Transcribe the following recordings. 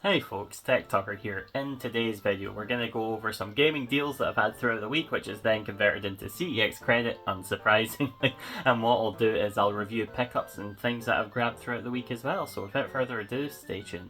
Hey folks, TechTucker here. In today's video, we're going to go over some gaming deals that I've had throughout the week, which is then converted into CEX credit, unsurprisingly. And what I'll do is I'll review pickups and things that I've grabbed throughout the week as well. So without further ado, stay tuned.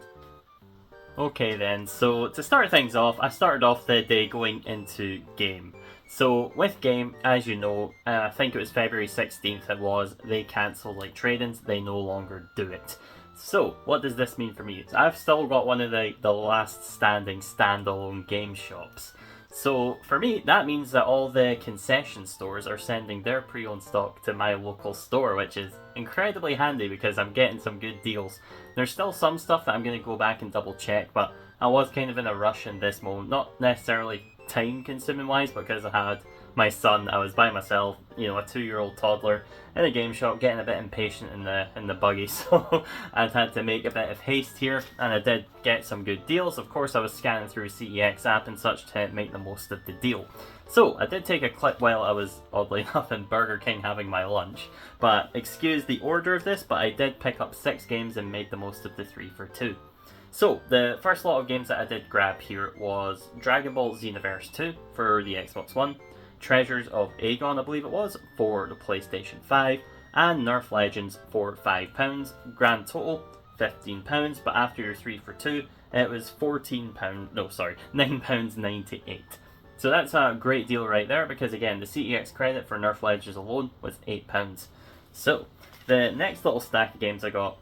Okay then, so to start things off, I started off the day going into game. So with game, as you know, I think it was February 16th they cancelled like trade-ins, they no longer do it. So, what does this mean for me? I've still got one of the last standing standalone game shops. So, for me, that means that all the concession stores are sending their pre-owned stock to my local store, which is incredibly handy because I'm getting some good deals. There's still some stuff that I'm going to go back and double check, but I was kind of in a rush in this moment. Not necessarily time consuming wise, because I had my son, I was by myself, a 2-year-old toddler in a game shop, getting a bit impatient in the buggy, so I'd had to make a bit of haste here, and I did get some good deals. Of course, I was scanning through a CEX app and such to make the most of the deal. So I did take a clip while I was, oddly enough, in Burger King having my lunch, but excuse the order of this, but I did pick up 6 games and made the most of the 3 for 2. So, the first lot of games that I did grab here was Dragon Ball Xenoverse 2 for the Xbox One, Treasures of Aegon, I believe it was, for the PlayStation 5, and Nerf Legends for £5. Grand total, £15, but after your 3 for 2, it was £9.98. So that's a great deal right there, because again, the CEX credit for Nerf Legends alone was £8. So, the next little stack of games I got,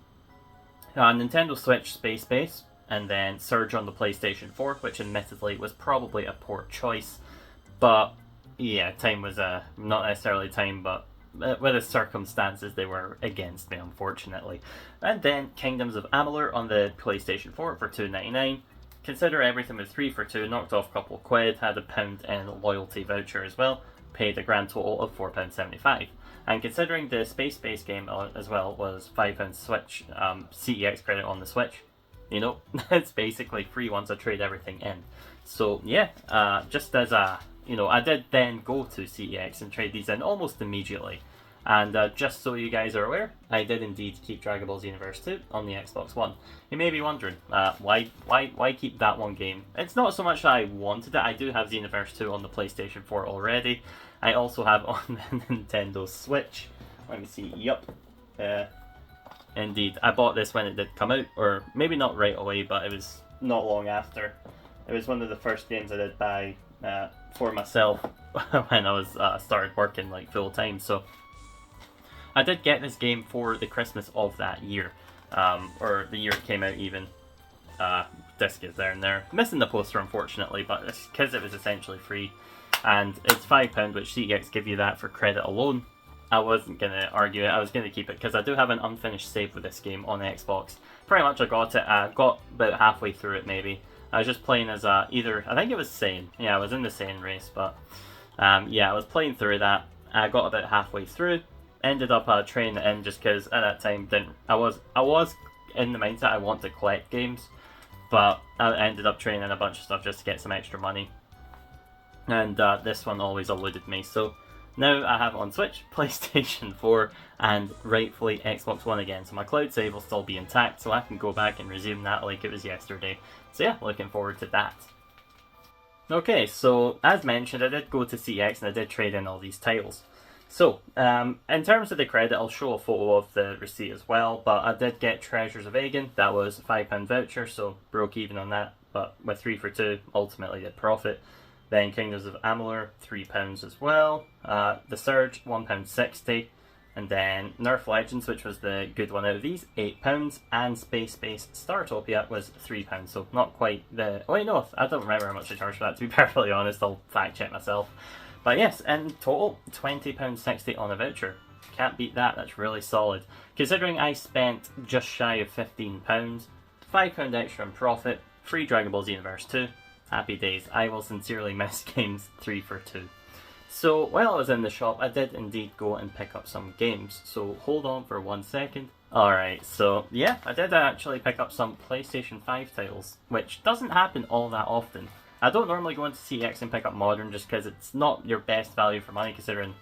Nintendo Switch Space Base, and then Surge on the PlayStation 4, which admittedly was probably a poor choice, but yeah, time was not necessarily time, but with the circumstances they were against me, unfortunately. And then Kingdoms of Amalur on the PlayStation 4 for £2.99. Consider everything was 3 for 2, knocked off a couple of quid, had £1 in loyalty voucher as well, paid a grand total of £4.75. And considering the Space Base game as well was £5 Switch CEX credit on the Switch, it's basically free once I trade everything in. So yeah, just as a, I did then go to CEX and trade these in almost immediately. And just so you guys are aware, I did indeed keep Dragon Ball Xenoverse 2 on the Xbox One. You may be wondering, why keep that one game? It's not so much that I wanted it. I do have Xenoverse 2 on the PlayStation 4 already. I also have on the Nintendo Switch. Let me see, yup. Indeed, I bought this when it did come out, or maybe not right away, but it was not long after. It was one of the first games I did buy for myself when I was started working like full time. So I did get this game for the Christmas of that year, or the year it came out even. Disc is there and there. Missing the poster unfortunately, but it's because it was essentially free. And it's £5, which CEX give you that for credit alone. I wasn't going to argue it, I was going to keep it, because I do have an unfinished save with this game on Xbox. Pretty much I got it, I got about halfway through it maybe. I was just playing as I think it was Saiyan. Yeah, I was in the Saiyan race, but yeah, I was playing through that. I got about halfway through, ended up trading it in just because at that time I was in the mindset I want to collect games, but I ended up trading in a bunch of stuff just to get some extra money. And this one always eluded me, so now I have it on Switch, PlayStation 4, and rightfully Xbox One again. So my cloud save will still be intact, so I can go back and resume that like it was yesterday. So yeah, looking forward to that. Okay, so as mentioned, I did go to CEX and I did trade in all these titles. So, in terms of the credit, I'll show a photo of the receipt as well, but I did get Treasures of Aegon. That was a £5 voucher, so broke even on that, but with 3 for 2, ultimately did profit. Then Kingdoms of Amalur, £3 as well. The Surge, £1.60. And then Nerf Legends, which was the good one out of these, £8. And Space Base Startopia was £3. So not quite the... Oh wait, no, I don't remember how much I charged for that, to be perfectly honest. I'll fact check myself. But yes, in total, £20.60 on a voucher. Can't beat that, that's really solid. Considering I spent just shy of £15, £5 extra in profit, free Dragon Ball Xenoverse 2. Happy days. I will sincerely miss games 3 for 2. So while I was in the shop, I did indeed go and pick up some games. So hold on for 1 second. Alright, so yeah, I did actually pick up some PlayStation 5 titles, which doesn't happen all that often. I don't normally go into CEX and pick up modern just because it's not your best value for money, considering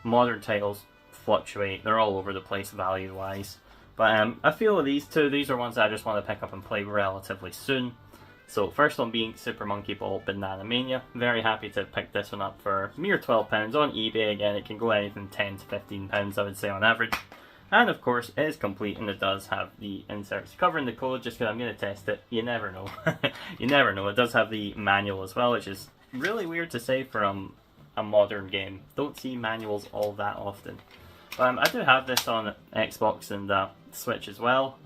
modern titles fluctuate. They're all over the place value-wise. But I feel these two, these are ones that I just want to pick up and play relatively soon. So first one being Super Monkey Ball Banana Mania. Very happy to pick this one up for a mere £12 on eBay. Again, it can go anything £10 to £15 I would say on average. And of course it is complete and it does have the inserts covering the code just because I'm going to test it. You never know. You never know. It does have the manual as well, which is really weird to say for a modern game. Don't see manuals all that often. I do have this on Xbox and Switch as well.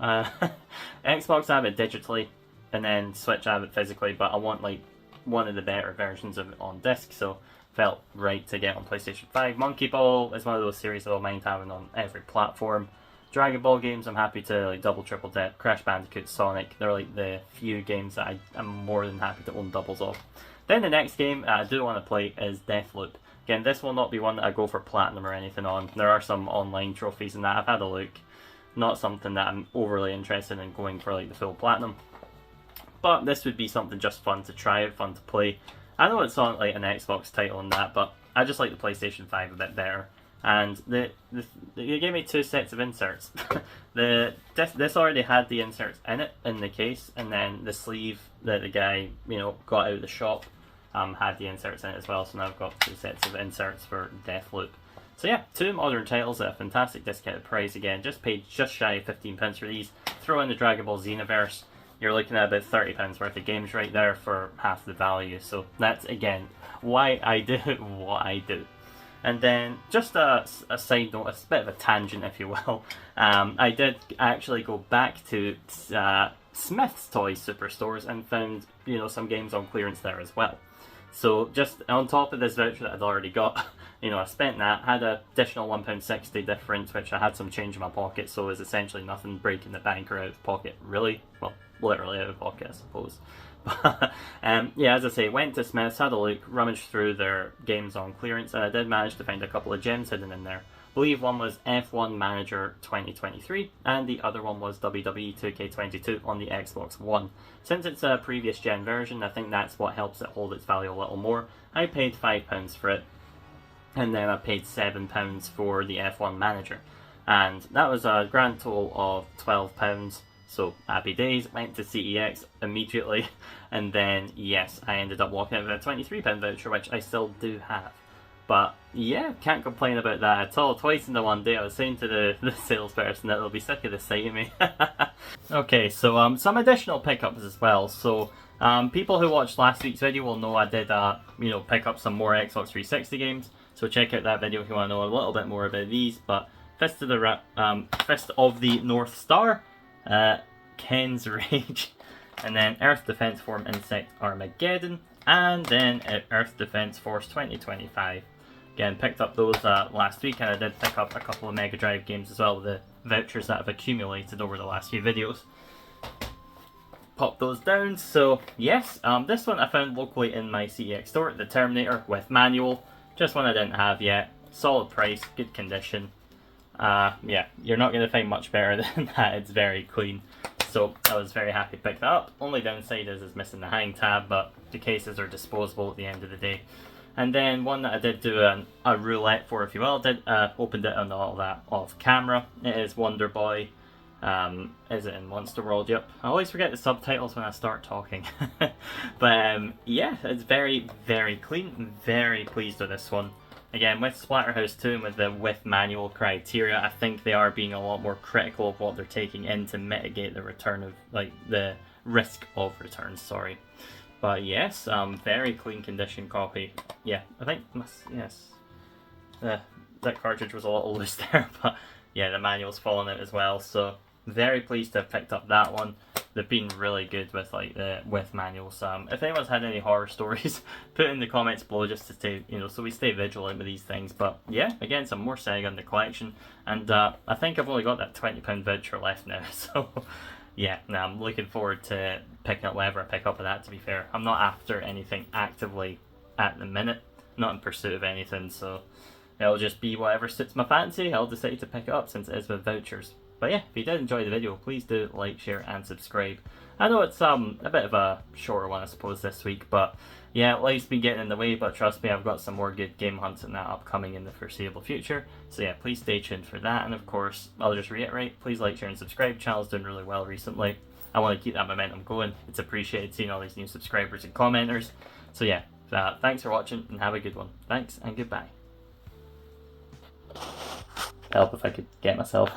Xbox I have it digitally, and then Switch I have it physically, but I want like one of the better versions of it on disc, so felt right to get on PlayStation 5. Monkey Ball is one of those series that I don't mind having on every platform. Dragon Ball games I'm happy to like double, triple dip. Crash Bandicoot, Sonic, they're like the few games that I'm more than happy to own doubles of. Then the next game I do want to play is Deathloop. Again, this will not be one that I go for platinum or anything on. There are some online trophies in that. I've had a look. Not something that I'm overly interested in going for like the full platinum. But this would be something just fun to try out, fun to play. I know it's on like an Xbox title and that, but I just like the PlayStation 5 a bit better. And they gave me 2 sets of inserts. This already had the inserts in it, in the case, and then the sleeve that the guy, got out of the shop had the inserts in it as well, so now I've got 2 sets of inserts for Deathloop. So yeah, 2 modern titles at a fantastic discounted price again. Just paid just shy of £15 for these. Throw in the Dragon Ball Xenoverse, you're looking at about £30 worth of games right there for half the value. So that's, again, why I do what I do. And then, just a side note, a bit of a tangent if you will, I did actually go back to Smith's Toy Superstores and found, some games on clearance there as well. So just on top of this voucher that I'd already got, I spent that, had an additional £1.60 difference, which I had some change in my pocket, so it was essentially nothing breaking the bank or out of pocket, really. Well, literally out of pocket, I suppose. But yeah, as I say, went to Smith's, had a look, rummaged through their games on clearance, and I did manage to find a couple of gems hidden in there. I believe one was F1 Manager 2023, and the other one was WWE 2K22 on the Xbox One. Since it's a previous gen version, I think that's what helps it hold its value a little more. I paid £5 for it, and then I paid £7 for the F1 Manager. And that was a grand total of £12. So happy days, went to CEX immediately, and then yes, I ended up walking out with a £23 voucher, which I still do have. But yeah, can't complain about that at all. Twice in the one day I was saying to the salesperson that they'll be sick of the sight of me. Okay, so some additional pickups as well. So people who watched last week's video will know I did pick up some more Xbox 360 games. So check out that video if you want to know a little bit more about these. But Fist of the North Star, Ken's Rage, and then Earth Defense Force Insect Armageddon, and then Earth Defense Force 2025. Again, picked up those last week, and I did pick up a couple of Mega Drive games as well, the vouchers that have accumulated over the last few videos. Pop those down. So yes, this one I found locally in my CEX store, the Terminator with manual, just one I didn't have yet. Solid price, good condition. Yeah, you're not going to find much better than that. It's very clean. So I was very happy to pick that up. Only downside is it's missing the hang tab, but the cases are disposable at the end of the day. And then one that I did do a roulette for, if you will, opened it and all that off camera. It is Wonder Boy. Is it in Monster World? Yep. I always forget the subtitles when I start talking. But yeah, it's very, very clean. I'm very pleased with this one. Again, with Splatterhouse 2 and with manual criteria, I think they are being a lot more critical of what they're taking in to mitigate the return of, the risk of returns, sorry. But yes, very clean condition copy. Yeah, I think, yes. That cartridge was a little loose there, but yeah, the manual's fallen out as well, so very pleased to have picked up that one. They've been really good with with manuals. If anyone's had any horror stories, put in the comments below just to stay, so we stay vigilant with these things. But yeah, again, some more Sega in the collection, and I think I've only got that £20 voucher left now. So yeah, now I'm looking forward to picking up whatever I pick up of that. To be fair, I'm not after anything actively at the minute, not in pursuit of anything. So it'll just be whatever suits my fancy. I'll decide to pick it up since it is with vouchers. But yeah, if you did enjoy the video, please do like, share, and subscribe. I know it's a bit of a shorter one, I suppose, this week, but yeah, life's been getting in the way, but trust me, I've got some more good game hunts and that upcoming in the foreseeable future. So yeah, please stay tuned for that, and of course, I'll just reiterate, please like, share, and subscribe. Channel's doing really well recently. I want to keep that momentum going. It's appreciated seeing all these new subscribers and commenters. So yeah, thanks for watching, and have a good one. Thanks, and goodbye. Help if I could get myself.